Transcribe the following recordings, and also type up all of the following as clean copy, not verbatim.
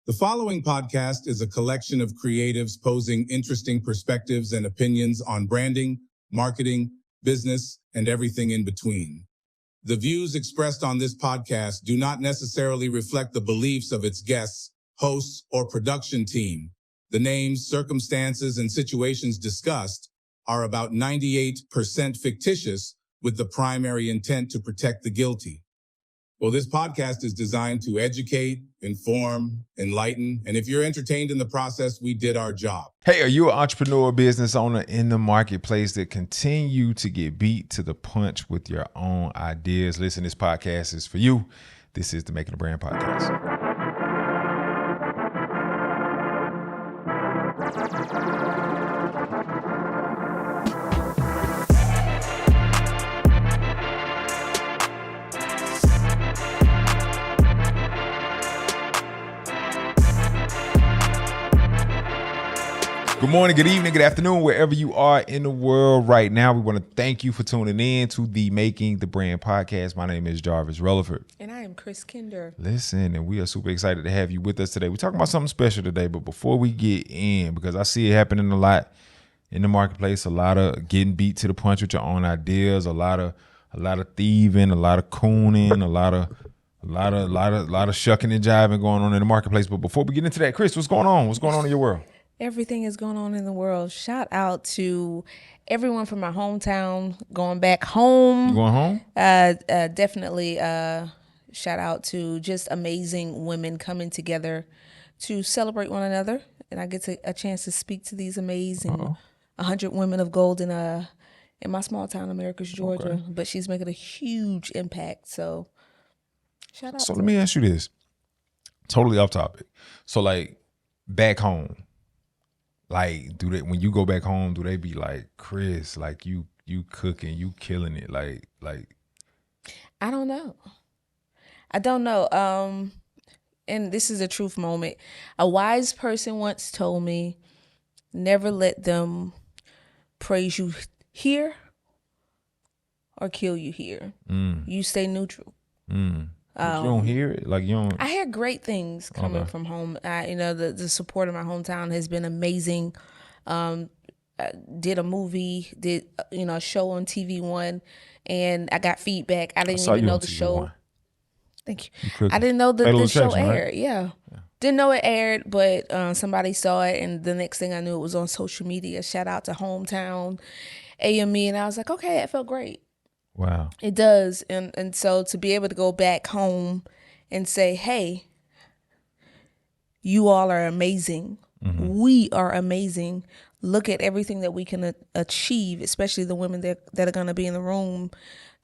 The following podcast is a collection of creatives posing interesting perspectives and opinions on branding, marketing, business, and everything in between. The views expressed on this podcast do not necessarily reflect the beliefs of its guests, hosts, or production team. The names, circumstances, and situations discussed are about 98% fictitious, with the primary intent to protect the guilty. Well, this podcast is designed to educate, inform, enlighten, and if you're entertained in the process, we did our job. Hey, are you an entrepreneur business owner in the marketplace that continue to get beat to the punch with your own ideas? Listen, this podcast is for you. This is the Making a Brand podcast. Good morning, good evening, good afternoon, wherever you are in the world right now. We want to thank you for tuning in to the Making the Brand podcast. My name is Jarvis Releford. And I am Kris Kinder. Listen, and we are super excited to have you with us today. We're talking about something special today, but before we get in, because I see it happening a lot in the marketplace, a lot of getting beat to the punch with your own ideas, a lot of thieving, a lot of cooning, a lot of shucking and jiving going on in the marketplace. But before we get into that, Kris, what's going on? What's going on in your world? Everything is going on in the world. Shout out to everyone from my hometown going back home. You going home? Definitely shout out to just amazing women coming together to celebrate one another. And I get a chance to speak to these amazing 100 women of gold in my small town, Americus, Georgia. Okay. But she's making a huge impact. So shout out. So let me ask you this. Totally off topic. So like back home, like, when you go back home, do they be like, Kris, like you cooking, you killing it, like? I don't know. And this is a truth moment. A wise person once told me, never let them praise you here or kill you here. You stay neutral. You don't hear it? Like you don't? I hear great things coming from home. The support of my hometown has been amazing. Did a movie, did a show on TV One, and I got feedback. I didn't even know the show. One. Thank you. I didn't know the show aired. Right? Yeah. Didn't know it aired, but somebody saw it, and the next thing I knew, it was on social media. Shout out to Hometown, AME, and I was like, okay, it felt great. Wow. It does. And so to be able to go back home and say, hey, you all are amazing. Mm-hmm. We are amazing. Look at everything that we can achieve, especially the women that are going to be in the room.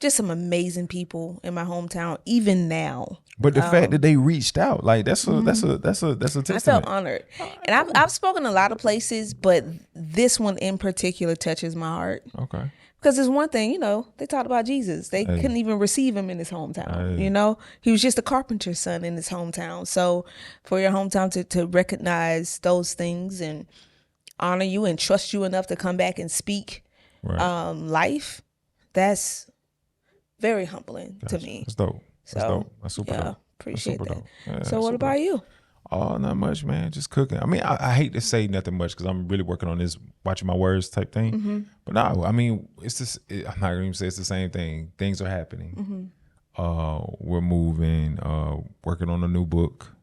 Just some amazing people in my hometown, even now. But the fact that they reached out, like that's a testament. I felt honored. And I've spoken a lot of places, but this one in particular touches my heart. Okay. Because there's one thing, they talked about Jesus. They couldn't even receive him in his hometown. He was just a carpenter's son in his hometown. So for your hometown to recognize those things and honor you and trust you enough to come back and speak life, that's very humbling to me. That's dope. That's dope. That's super dope. Appreciate that. Dope. Yeah, so what about you? Oh, not much, man. Just cooking. I mean, I hate to say nothing much because I'm really working on this watching my words type thing. Mm-hmm. But no, I mean, it's just, I'm not going to even say it's the same thing. Things are happening. Mm-hmm. We're moving, working on a new book.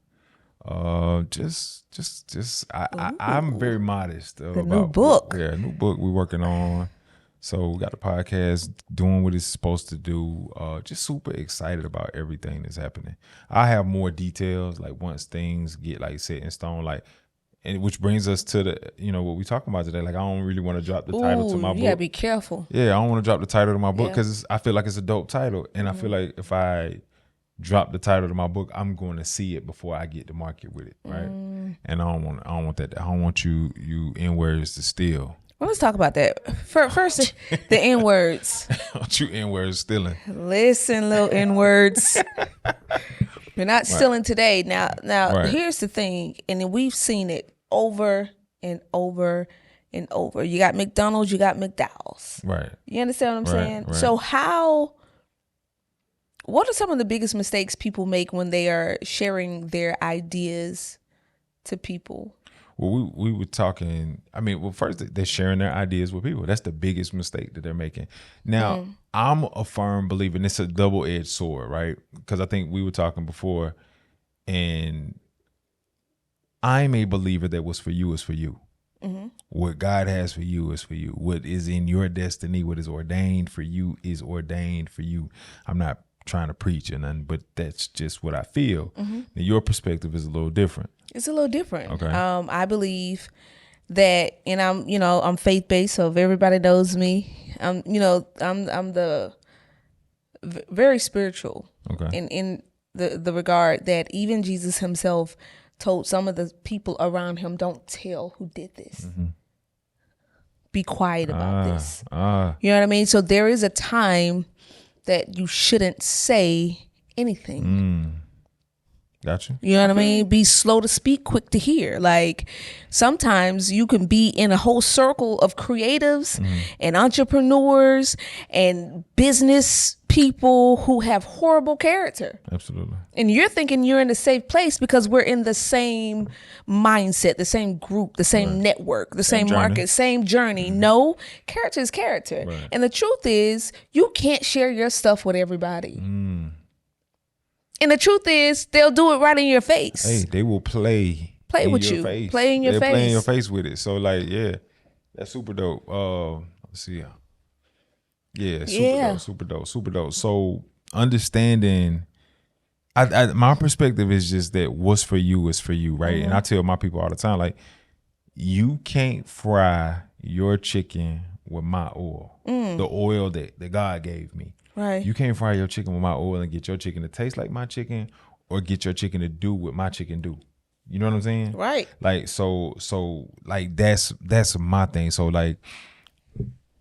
I'm very modest. New book. Yeah, new book we're working on. So we got the podcast doing what it's supposed to do. Just super excited about everything that's happening. I have more details like once things get like set in stone, like, and which brings us to the what we talking about today. Like I don't really want to drop the title to my book. You gotta be careful. Yeah, I don't want to drop the title to my book because I feel like it's a dope title, and I feel like if I drop the title to my book, I'm going to see it before I get to market with it, right? And I don't want that. I don't want you N-words to steal. Well, let's talk about that. First, the N-words. Don't you N-words stealing. Listen, little N-words. You're not stealing today. Now, here's the thing, and then we've seen it over and over and over. You got McDonald's, you got McDowell's. Right. You understand what I'm saying? Right. So what are some of the biggest mistakes people make when they are sharing their ideas to people? Well, we were talking. I mean, well, first they're sharing their ideas with people. That's the biggest mistake that they're making. Now, I'm a firm believer, and it's a double-edged sword, right? Because I think we were talking before, and I'm a believer that what's for you is for you. What God has for you is for you. What is in your destiny, what is ordained for you is ordained for you. I'm not trying to preach or nothing, but that's just what I feel. Now, your perspective is a little different. It's a little different. Okay. I believe that, and I'm faith-based, so if everybody knows me, I'm the very spiritual. Okay. In the regard that even Jesus himself told some of the people around him, don't tell who did this. Be quiet about this. You know what I mean? So there is a time that you shouldn't say anything. Gotcha. You know what I mean? Be slow to speak, quick to hear. Like sometimes you can be in a whole circle of creatives and entrepreneurs and business people who have horrible character. Absolutely. And you're thinking you're in a safe place because we're in the same mindset, the same group, the same network, the same market, same journey. No, character is character. Right. And the truth is you can't share your stuff with everybody. And the truth is, they'll do it right in your face. Hey, they will play with you. Face. Play in your face. Play in your face with it. So, like, yeah, that's super dope. Let's see. Yeah, super dope. So, understanding, my perspective is just that what's for you is for you, right? And I tell my people all the time, like, you can't fry your chicken with my oil, the oil that God gave me. Right. You can't fry your chicken with my oil and get your chicken to taste like my chicken or get your chicken to do what my chicken do. You know what I'm saying? Right. Like, so like that's my thing. So like,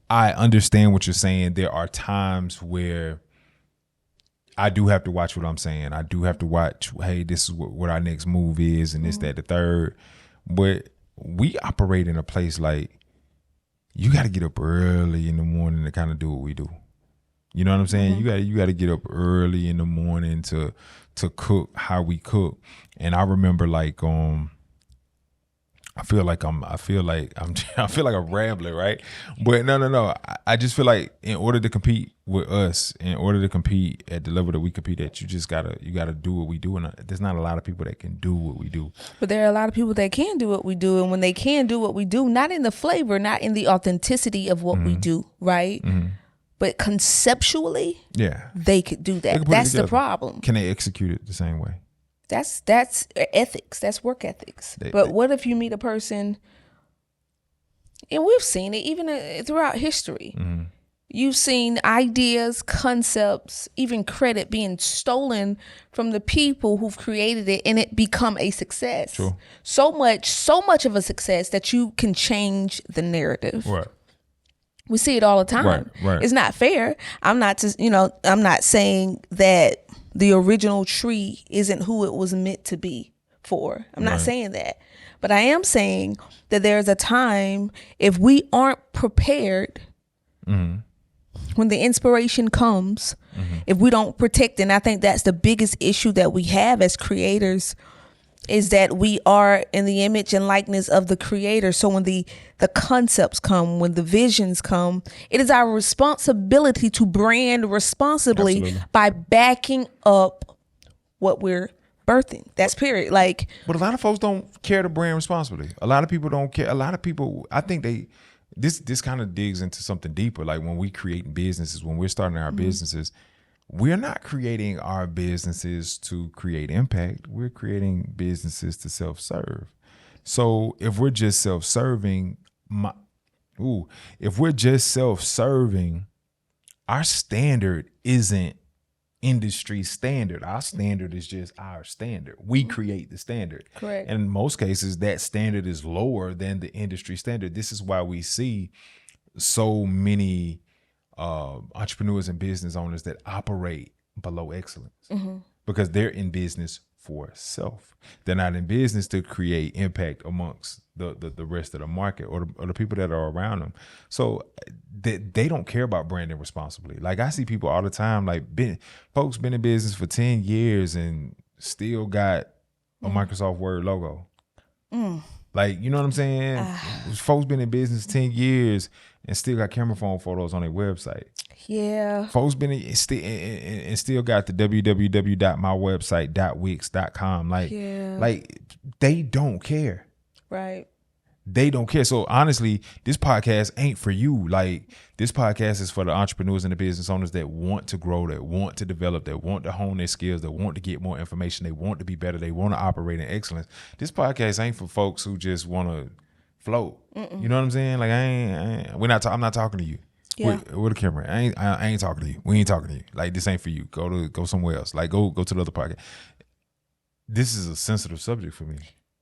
I understand what you're saying. There are times where I do have to watch what I'm saying. I do have to watch, hey, this is what our next move is and this, that, the third. But we operate in a place like you got to get up early in the morning to kind of do what we do. You know what I'm saying? You got to get up early in the morning to cook how we cook. And I remember like I feel like I'm a rambler, right? But no. I just feel like in order to compete with us, in order to compete at the level that we compete at, you gotta do what we do. And there's not a lot of people that can do what we do. But there are a lot of people that can do what we do, and when they can do what we do, not in the flavor, not in the authenticity of what we do, right? But conceptually, they could do that. That's the problem. Can they execute it the same way? That's ethics. That's work ethics. But what if you meet a person, and we've seen it even throughout history. You've seen ideas, concepts, even credit being stolen from the people who've created it, and it become a success. Sure. So much of a success that you can change the narrative. Right. We see it all the time. Right. It's not fair. I'm not saying that the original tree isn't who it was meant to be for. I'm not saying that. But I am saying that there's a time if we aren't prepared when the inspiration comes, if we don't protect, and I think that's the biggest issue that we have as creators, is that we are in the image and likeness of the creator. So when the concepts come, when the visions come, it is our responsibility to brand responsibly by backing up what we're birthing. That's period. Like, but a lot of folks don't care to brand responsibly. A lot of people don't care. A lot of people, I think this kind of digs into something deeper. Like when we create businesses, when we're starting our businesses, we're not creating our businesses to create impact. We're creating businesses to self-serve. So if we're just self-serving, our standard isn't industry standard. Our standard is just our standard. We create the standard. Correct. And in most cases, that standard is lower than the industry standard. This is why we see so many entrepreneurs and business owners that operate below excellence because they're in business for self. They're not in business to create impact amongst the rest of the market or the people that are around them. So they don't care about branding responsibly. Like I see people all the time, like folks been in business for 10 years and still got a Microsoft Word logo. Like, you know what I'm saying? Folks been in business 10 years and still got camera phone photos on their website. Yeah. Folks been in, and still got the www.mywebsite.wix.com. Like they don't care. Right. They don't care. So honestly, this podcast ain't for you. Like, this podcast is for the entrepreneurs and the business owners that want to grow, that want to develop, that want to hone their skills, that want to get more information, they want to be better, they want to operate in excellence. This podcast ain't for folks who just want to float. You know what I'm saying? Like, I'm not talking to you. Yeah. With a camera. I ain't talking to you. We ain't talking to you. Like, this ain't for you. Go somewhere else. Like, go to the other podcast. This is a sensitive subject for me.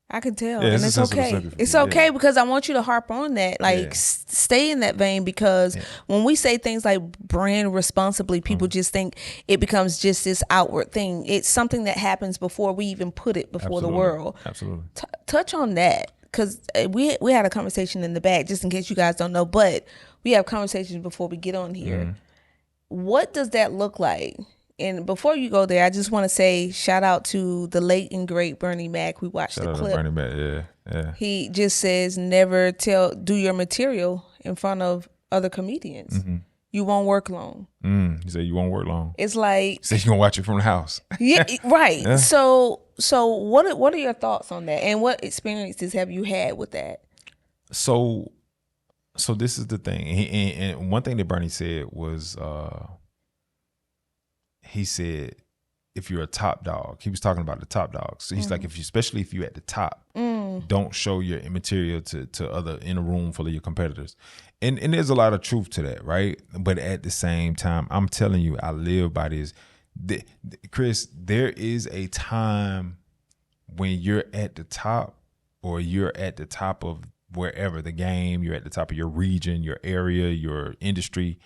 I can tell, yeah, and it's okay. It's okay because I want you to harp on that, like stay in that vein, because when we say things like brand responsibly, people just think it becomes just this outward thing. It's something that happens before we even put it before the world. Absolutely. Touch on that, because we had a conversation in the back, just in case you guys don't know, but we have conversations before we get on here. What does that look like? And before you go there, I just want to say shout out to the late and great Bernie Mac. We watched the clip. Bernie Mac, yeah. He just says, never do your material in front of other comedians. You won't work long. He said you won't work long. It's like, he said you gonna watch it from the house. Yeah, right. Yeah. So what are your thoughts on that, and what experiences have you had with that? So this is the thing, and one thing that Bernie said was. He said, if you're a top dog, he was talking about the top dogs. So he's like, especially if you're at the top, don't show your material to other in a room full of your competitors. And there's a lot of truth to that, right? But at the same time, I'm telling you, I live by this. Kris, there is a time when you're at the top, or you're at the top of wherever the game, you're at the top of your region, your area, your industry.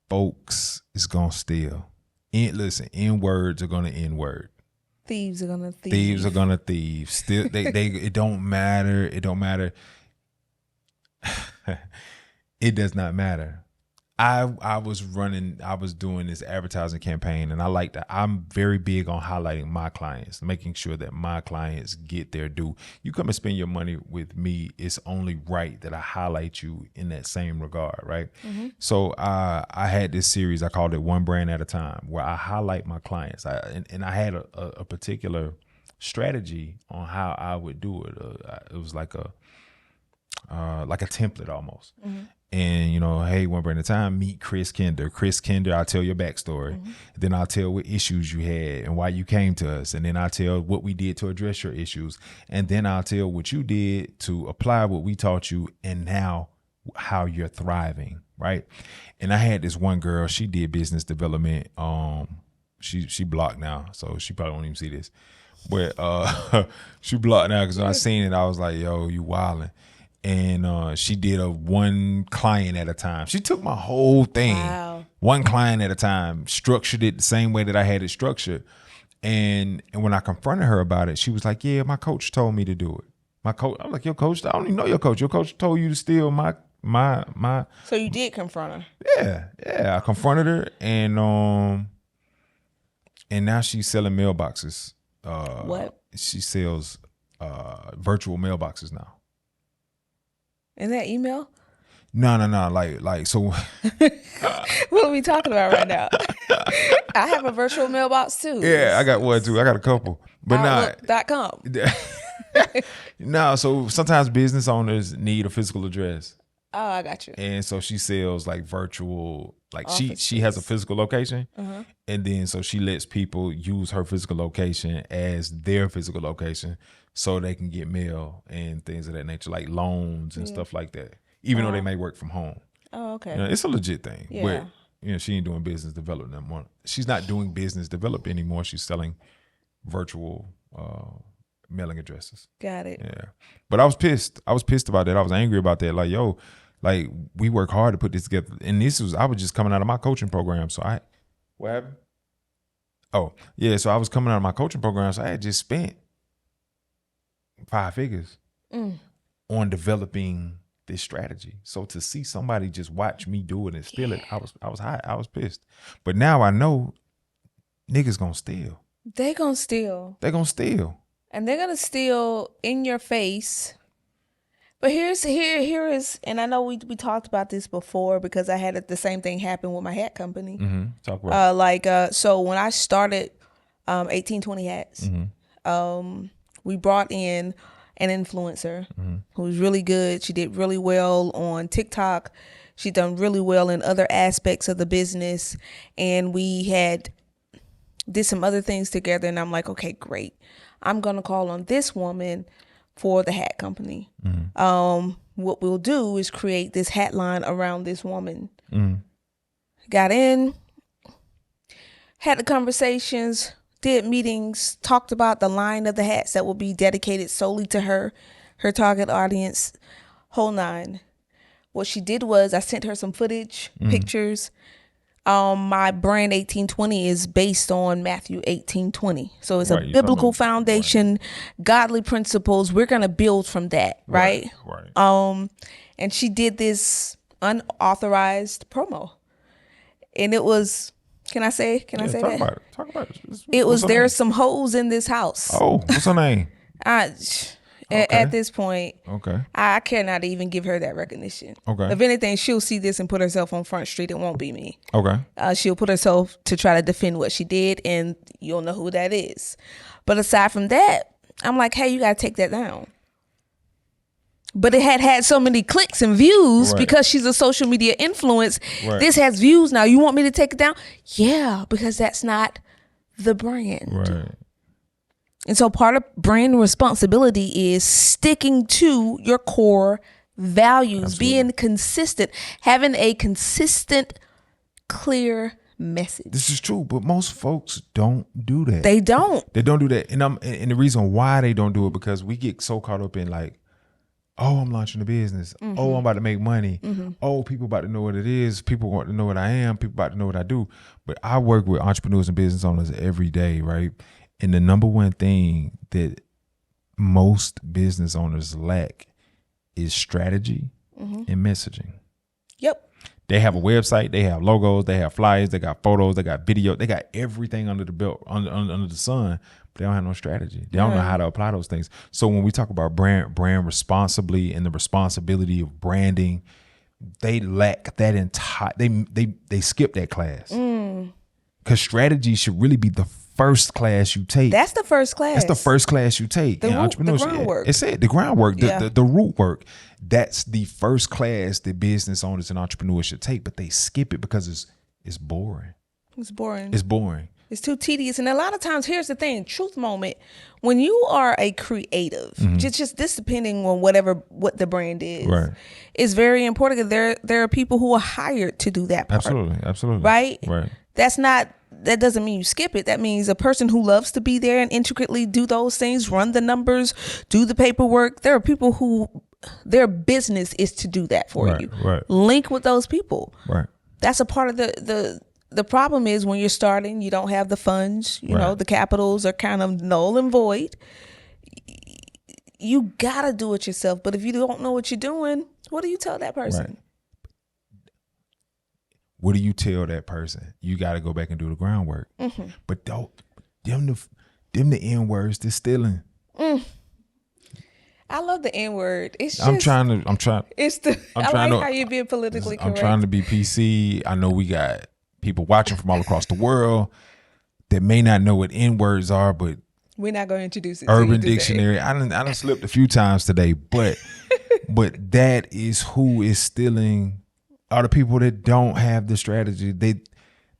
Folks is gonna steal. Listen, N-words are gonna N-word. Thieves are gonna thieve. Thieves are gonna thieve. Still, they it don't matter. It don't matter. It does not matter. I was doing this advertising campaign, and I'm very big on highlighting my clients, making sure that my clients get their due. You come and spend your money with me, it's only right that I highlight you in that same regard, right? So I had this series, I called it One Brand at a Time, where I highlight my clients. And I had a particular strategy on how I would do it. It was like a template almost. And, hey, one brand at a time, meet Kris Kinder. Kris Kinder, I'll tell your backstory. Then I'll tell what issues you had and why you came to us. And then I'll tell what we did to address your issues. And then I'll tell what you did to apply what we taught you, and now how you're thriving, right? And I had this one girl, she did business development. She blocked now, so she probably won't even see this. But she blocked now, because when I seen it, I was like, yo, you wildin'. And she did one client at a time. She took my whole thing, one client at a time, structured it the same way that I had it structured. And when I confronted her about it, she was like, yeah, my coach told me to do it. My coach, I'm like, your coach? I don't even know your coach. Your coach told you to steal my. So you did confront her? Yeah. I confronted her, and now she's selling mailboxes. What? She sells virtual mailboxes now. In that email? No. Like so. What are we talking about right now? I have a virtual mailbox too. Yeah, I got one too. I got a couple, but Outlook.com. No, so sometimes business owners need a physical address. Oh, I got you. And so she sells like virtual, like office she has a physical location, and then so she lets people use her physical location as their physical location, so they can get mail and things of that nature, like loans and stuff like that, even though they may work from home. Oh, okay. It's a legit thing. Yeah. But she ain't doing business development anymore. She's not doing business development anymore. She's selling virtual mailing addresses. Got it. Yeah. But I was pissed. I was pissed about that. I was angry about that. Like, yo, like, we work hard to put this together. And I was just coming out of my coaching program. So what happened? Oh, yeah. So I was coming out of my coaching program. So I had just spent 5 figures on developing this strategy. So to see somebody just watch me do it and steal it, I was hot. I was pissed. But now I know niggas gonna steal. They gonna steal. They gonna steal. And they're gonna steal in your face. But here is, and I know we talked about this before because I had the same thing happen with my hat company. Talk about So when I started 1820 Hats, we brought in an influencer who was really good. She did really well on TikTok. She done really well in other aspects of the business, and we did some other things together. And I'm like, okay, great. I'm gonna call on this woman for the hat company. What we'll do is create this hat line around this woman. Got in, had the conversations, did meetings, talked about the line of the hats that will be dedicated solely to her target audience, whole nine. What she did was I sent her some footage, pictures. My brand 1820 is based on Matthew 18:20. So it's a biblical foundation, godly principles. We're going to build from that, right? And she did this unauthorized promo. And it was, can I say that? Talk about it. It was, there's some hoes in this house. Oh, what's her name? At this point, okay, I cannot even give her that recognition. Okay. If anything, she'll see this and put herself on Front Street. It won't be me. Okay. She'll put herself to try to defend what she did, and you'll know who that is. But aside from that, I'm like, hey, you got to take that down. But it had so many clicks and views because she's a social media influence. This has views now. You want me to take it down? Yeah, because that's not the brand. Right. And so part of brand responsibility is sticking to your core values, being consistent, having a consistent, clear message. This is true, but most folks don't do that. They don't. They don't do that. And the reason why they don't do it, because we get so caught up in like, oh, I'm launching a business. Oh, I'm about to make money. Oh, people about to know what it is. People want to know what I am. People about to know what I do. But I work with entrepreneurs and business owners every day, right? And the number one thing that most business owners lack is strategy and messaging. Yep. They have a website, they have logos, they have flyers, they got photos, they got video, they got everything under the belt, under the sun, but they don't have no strategy. They don't know how to apply those things. So when we talk about brand responsibly and the responsibility of branding, they lack that entire, they skip that class. Because strategy should really be the first class you take. That's the first class. That's the first class you take in entrepreneurship. The groundwork. It's it, the groundwork, the root work. That's the first class that business owners and entrepreneurs should take, but they skip it because it's boring. It's boring. It's boring. It's too tedious. And a lot of times, here's the thing, truth moment, when you are a creative, just this depending on what the brand is, it's very important. There are people who are hired to do that part. Absolutely. Right? That doesn't mean you skip it. That means a person who loves to be there and intricately do those things, run the numbers, do the paperwork. There are people who their business is to do that for you. Link with those people. That's a part of the problem is when you're starting, you don't have the funds, you know, the capitals are kind of null and void. You got to do it yourself. But if you don't know what you're doing, what do you tell that person? What do you tell that person? You got to go back and do the groundwork. But don't them the N words. They're stealing. I love the N word. It's just, I'm trying. I like how you're being politically correct. I'm trying to be PC. I know we got people watching from all across the world that may not know what N words are, but we're not going to introduce it. Urban Dictionary. I done slipped a few times today, but that is who is stealing. Are the people that don't have the strategy.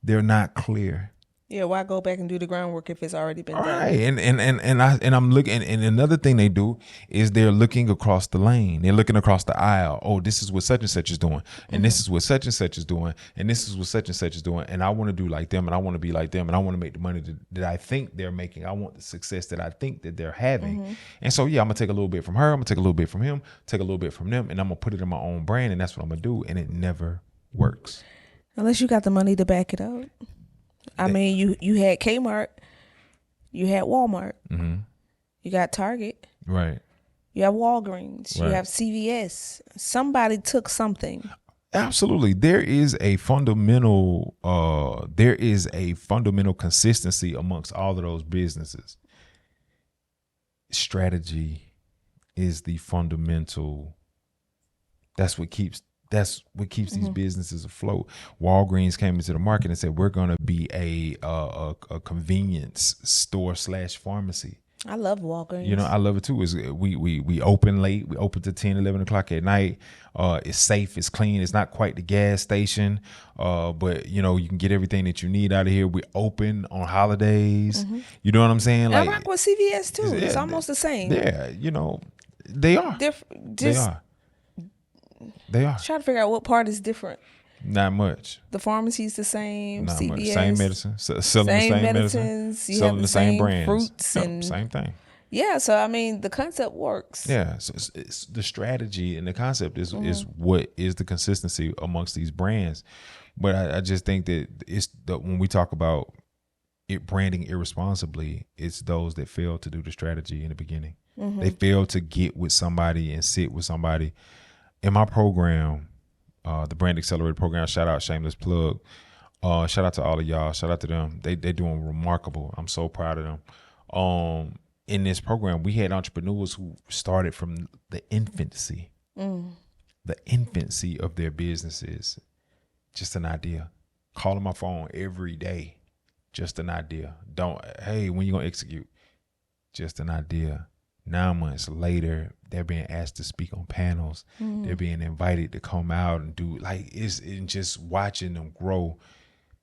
They're not clear. Yeah, why go back and do the groundwork if it's already been done? Right. And I'm looking, and another thing they do is they're looking across the lane. They're looking across the aisle. Oh, this is what such and such is doing. And this is what such and such is doing. And this is what such and such is doing. And I want to do like them, and I want to be like them, and I want to make the money that I think they're making. I want the success that I think that they're having. And so, yeah, I'm going to take a little bit from her. I'm going to take a little bit from him, take a little bit from them, and I'm going to put it in my own brand. And that's what I'm going to do. And it never works. Unless you got the money to back it up. I mean, you had Kmart, you had Walmart, you got Target, right? You have Walgreens, you have CVS. Somebody took something. Absolutely, there is a fundamental consistency amongst all of those businesses. strategy is the fundamental. That's what keeps these businesses afloat. Walgreens came into the market and said, we're going to be a convenience store / pharmacy. I love Walgreens. You know, I love it too. Is we open late. We open to 10, 11 o'clock at night. It's safe. It's clean. It's not quite the gas station, but you know, you can get everything that you need out of here. We open on holidays. You know what I'm saying? And I rock with CVS too. It's almost the same. Yeah, you know, they are. They are. Trying to figure out what part is different. Not much. The pharmacy's the same. Not CVS, much. Same medicine. Selling the same medicine. Selling the same brands. Fruits and same thing. Yeah, so I mean, the concept works. Yeah, so it's the strategy and the concept is what is the consistency amongst these brands. But I just think that when we talk about it branding irresponsibly, it's those that fail to do the strategy in the beginning. They fail to get with somebody and sit with somebody. In my program, the Brand Accelerator program, shout out, shameless plug. Shout out to all of y'all. Shout out to them. They're doing remarkable. I'm so proud of them. In this program, we had entrepreneurs who started from the infancy of their businesses. Just an idea. Calling my phone every day. Just an idea. Hey, when you gonna execute? Just an idea. 9 months later, they're being asked to speak on panels. They're being invited to come out and do it's just watching them grow.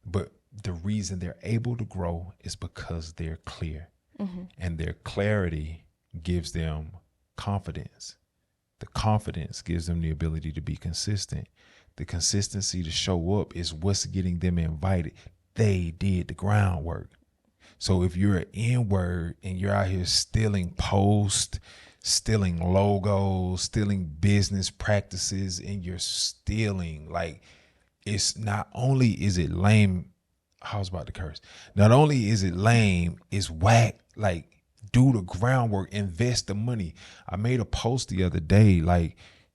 But the reason they're able to grow is because they're clear. And their clarity gives them confidence. The confidence gives them the ability to be consistent. The consistency to show up is what's getting them invited. They did the groundwork. So if you're an N-word and you're out here stealing posts, stealing logos, stealing business practices, and you're stealing, it's not only is it lame, I was about to curse. Not only is it lame, it's whack. Do the groundwork, invest the money. I made a post the other day,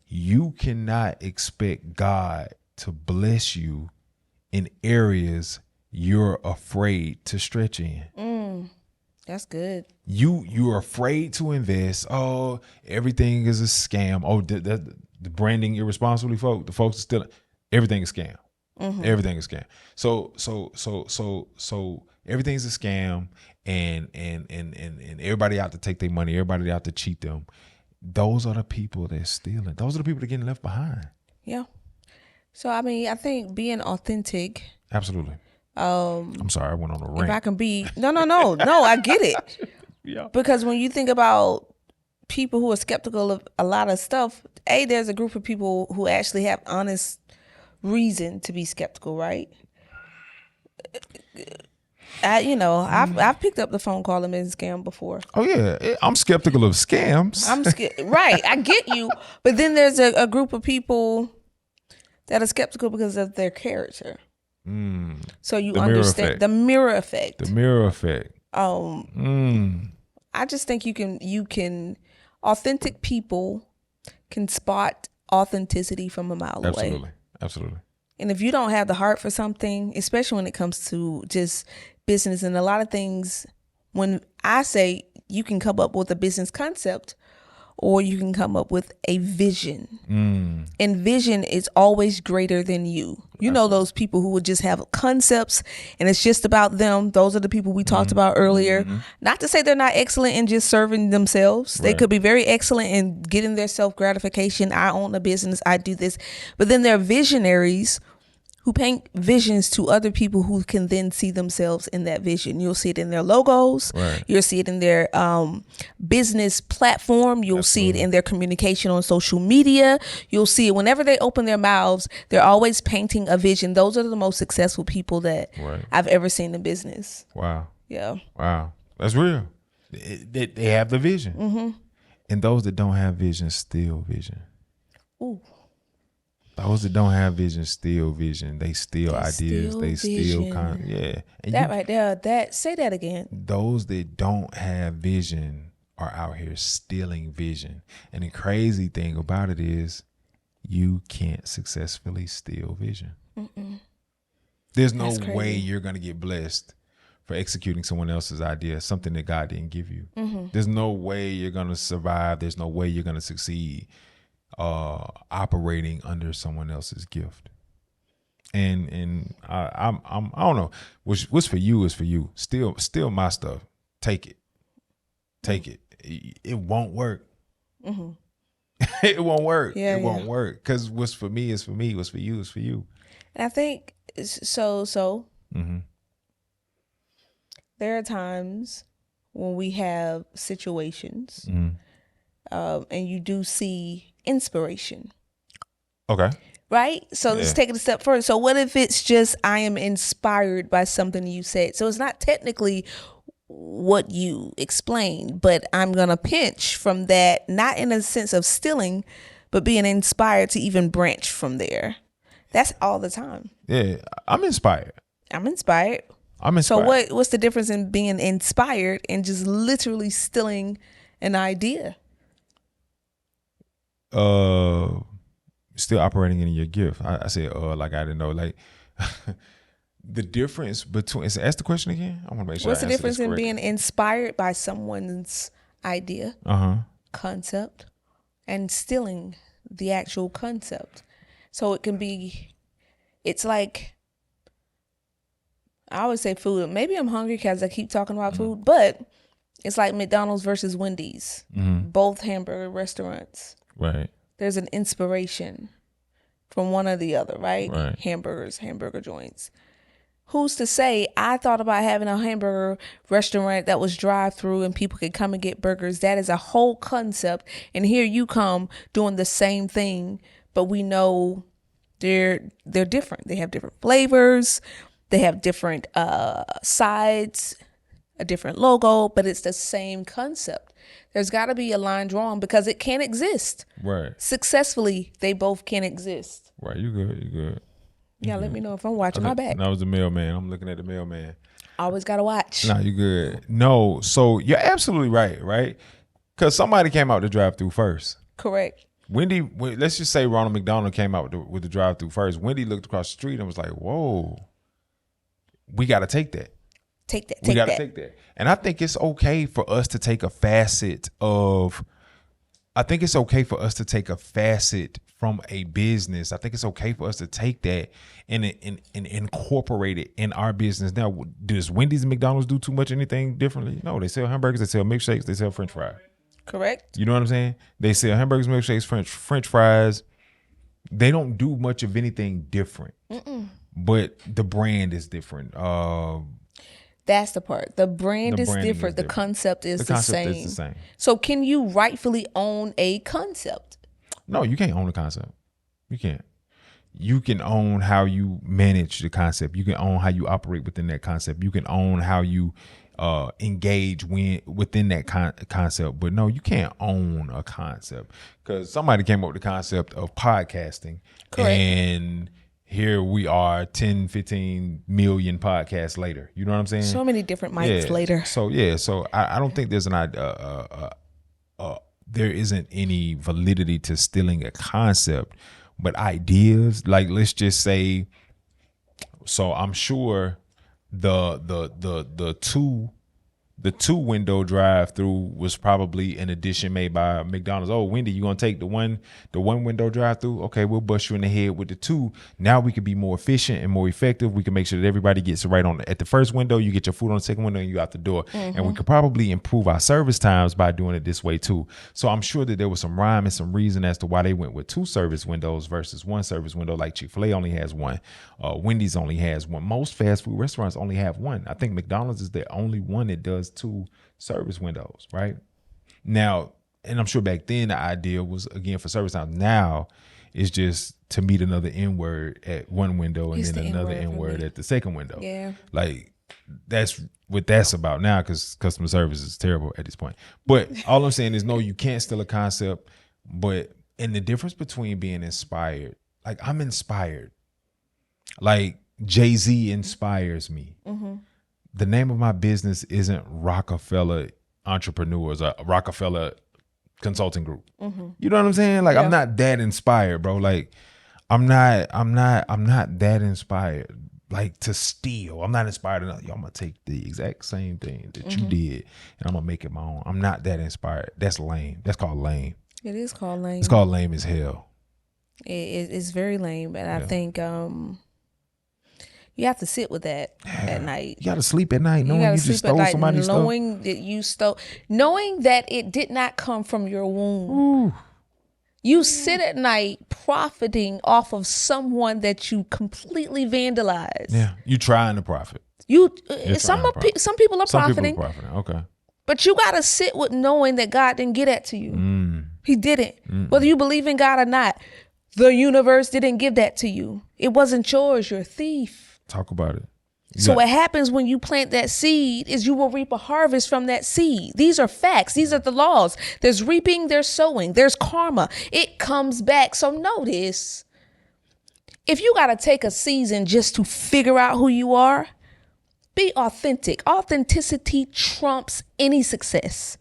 you cannot expect God to bless you in areas you're afraid to stretch in. That's good. You're afraid to invest. Oh, everything is a scam. Oh, the branding irresponsibly, the folks are still, everything is scam. Everything is scam. So everything's a scam, and everybody out to take their money. Everybody out to cheat them. Those are the people that's stealing. Those are the people that are getting left behind. Yeah. So I mean, I think being authentic. Absolutely. I'm sorry, I went on a rant. If I can be, no, I get it. Yeah. Because when you think about people who are skeptical of a lot of stuff, there's a group of people who actually have honest reason to be skeptical, right? I've picked up the phone call and been scammed before. Oh yeah, I'm skeptical of scams. Right, I get you. But then there's a group of people that are skeptical because of their character. So you understand the mirror effect. The mirror effect. I just think you can authentic people can spot authenticity from a mile away. Absolutely. And if you don't have the heart for something, especially when it comes to just business and a lot of things, when I say you can come up with a business concept or you can come up with a vision. And vision is always greater than you. You know those people who would just have concepts and it's just about them. Those are the people we talked about earlier. Not to say they're not excellent in just serving themselves. They could be very excellent in getting their self-gratification. I own a business. I do this. But then there are visionaries who paint visions to other people who can then see themselves in that vision. You'll see it in their logos. Right. You'll see it in their business platform. You'll see it in their communication on social media. You'll see it whenever they open their mouths. They're always painting a vision. Those are the most successful people that I've ever seen in business. Wow. Yeah. Wow. That's real. They have the vision. And those that don't have vision steal vision. Ooh. Those that don't have vision steal vision. They steal ideas. They steal And that right there. Say that again. Those that don't have vision are out here stealing vision. And the crazy thing about it is you can't successfully steal vision. There's no way you're gonna get blessed for executing someone else's idea, something that God didn't give you. Mm-hmm. There's no way you're gonna survive. There's no way you're gonna succeed operating under someone else's gift. And I don't know. What's for you is for you. Still my stuff. Take it. It won't work. Mm-hmm. It won't work. Yeah, it won't work. Because what's for me is for me. What's for you is for you. And I think so. Mm-hmm. There are times when we have situations, and you do see inspiration. Okay. Right? So let's take it a step further. So what if it's just I am inspired by something you said? So it's not technically what you explained, but I'm going to pinch from that, not in a sense of stealing, but being inspired to even branch from there. That's all the time. Yeah, I'm inspired. So what's the difference in being inspired and just literally stealing an idea? Still operating in your gift. I said, like I didn't know, like the difference between. Ask the question again. I want to make sure. What's the difference in being inspired by someone's idea, concept, and stealing the actual concept? So it can be. It's like I always say food. Maybe I'm hungry because I keep talking about food, but it's like McDonald's versus Wendy's. Both hamburger restaurants. Right. There's an inspiration from one or the other, right? Right. Hamburger joints. Who's to say I thought about having a hamburger restaurant that was drive-through and people could come and get burgers? That is a whole concept. And here you come doing the same thing, but we know they're different. They have different flavors. They have different sides, a different logo, but it's the same concept. There's got to be a line drawn because it can't exist. Right. Successfully, they both can exist. Right. You good. Yeah, let me know if I'm watching my back. That was the mailman. I'm looking at the mailman. Always got to watch. No, you good. No, so you're absolutely right? Because somebody came out the drive-through first. Correct. Wendy, let's just say Ronald McDonald came out with the drive-through first. Wendy looked across the street and was like, whoa, we got to take that. We got to take that. And I think it's okay for us to take a facet from a business. I think it's okay for us to take that and incorporate it in our business. Now, does Wendy's and McDonald's do too much anything differently? No, they sell hamburgers, they sell milkshakes, they sell French fries. Correct. You know what I'm saying? They sell hamburgers, milkshakes, French fries. They don't do much of anything different. But the brand is different. That's the part. The brand is different. The concept is the same. So can you rightfully own a concept? No, you can't own a concept. You can't. You can own how you manage the concept. You can own how you operate within that concept. You can own how you engage within that concept. But no, you can't own a concept because somebody came up with the concept of podcasting. Correct. And here we are 10, 15 million podcasts later. You know what I'm saying? So many different mics later. So I don't think there's there isn't any validity to stealing a concept, but ideas, like let's just say, so I'm sure the two window drive through was probably an addition made by McDonald's. Oh, Wendy, you gonna take the one window drive through? Okay, we'll bust you in the head with the two. Now we can be more efficient and more effective. We can make sure that everybody gets it right at the first window. You get your food on the second window and you out the door. And we could probably improve our service times by doing it this way too. So I'm sure that there was some rhyme and some reason as to why they went with 2 service windows versus 1 service window. Like Chick-fil-A only has 1. Wendy's only has 1. Most fast food restaurants only have 1. I think McDonald's is the only one that does 2 service windows, right? Now, and I'm sure back then the idea was, again, for service time. Now it's just to meet another N-word at one window and then another N-word at the second window. Yeah. Like that's what that's about now, because customer service is terrible at this point. But all I'm saying is, no, you can't steal a concept. But in the difference between being inspired, like I'm inspired, like Jay-Z inspires me. The name of my business isn't Rockefeller Entrepreneurs or Rockefeller Consulting Group. You know what I'm saying? Like, I'm not that inspired, bro. Like, I'm not that inspired. like to steal. I'm not inspired enough. Yo, I'm gonna take the exact same thing that you did and I'm gonna make it my own. I'm not that inspired. That's lame. That's called lame. It is called lame. It's called lame as hell. It's very lame, and I think you have to sit with that at night. You gotta sleep at night knowing you just stole somebody's stuff. Knowing that you stole, knowing that it did not come from your womb. Ooh. You sit at night profiting off of someone that you completely vandalized. Yeah, you trying to profit. Some people are profiting. Okay. But you got to sit with knowing that God didn't get that to you. He didn't. Whether you believe in God or not, the universe didn't give that to you. It wasn't yours. You're a thief. Talk about it. So what happens when you plant that seed is you will reap a harvest from that seed. These are facts. These are the laws. There's reaping, there's sowing, there's karma. It comes back. So notice, if you got to take a season just to figure out who you are, be authentic. Authenticity trumps any success.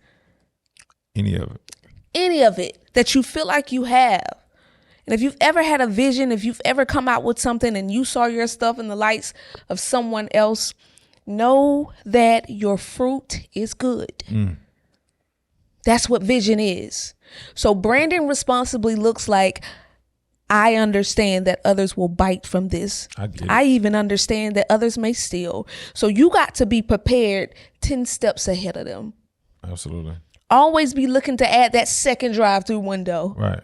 Any of it. Any of it that you feel like you have. And if you've ever had a vision, if you've ever come out with something and you saw your stuff in the lights of someone else, know that your fruit is good. That's what vision is. So branding responsibly looks like, I understand that others will bite from this. I even understand that others may steal. So you got to be prepared 10 steps ahead of them. Absolutely. Always be looking to add that second drive-through window. Right.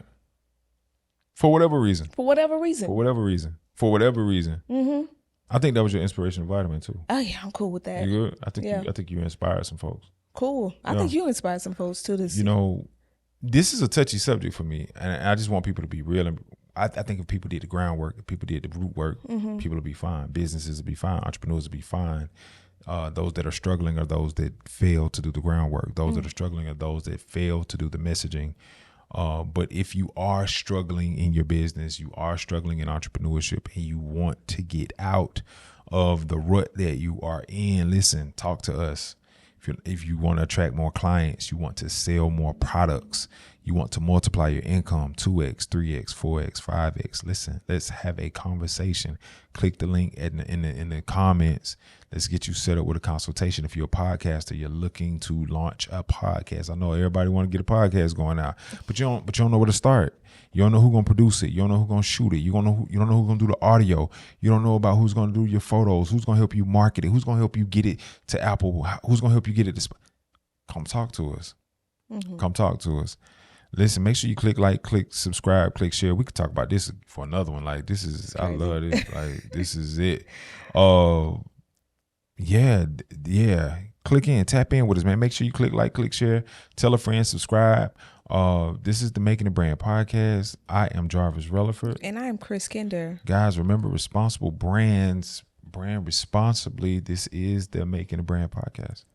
For whatever reason. Mm-hmm. I think that was your inspirational vitamin too. Oh yeah, I'm cool with that. You good? I think you inspired some folks. Cool. I think you inspired some folks too. This is a touchy subject for me, and I just want people to be real. And I think if people did the groundwork, if people did the root work, people will be fine. Businesses will be fine. Entrepreneurs will be fine. Those that are struggling are those that fail to do the groundwork. Those that are struggling are those that fail to do the messaging. But if you are struggling in your business, you are struggling in entrepreneurship, and you want to get out of the rut that you are in, listen, talk to us. If you want to attract more clients, you want to sell more products, you want to multiply your income 2x, 3x, 4x, 5x. Listen, let's have a conversation. Click the link in the comments. Let's get you set up with a consultation. If you're a podcaster, you're looking to launch a podcast. I know everybody want to get a podcast going out, but you don't know where to start. You don't know who's gonna produce it. You don't know who's gonna shoot it. You don't know who's gonna do the audio. You don't know about who's gonna do your photos. Who's gonna help you market it? Who's gonna help you get it to Apple? Who's gonna help you get it to? Come talk to us. Come talk to us. Listen, make sure you click like, click subscribe, click share. We could talk about this for another one. Like this is, I love this. Like this is it. Yeah. Click in, tap in with us, man. Make sure you click like, click share, tell a friend, subscribe. This is the Making a Brand podcast. I am Jarvis Releford. And I am Kris Kinder. Guys, remember, responsible brands, brand responsibly. This is the Making a Brand podcast.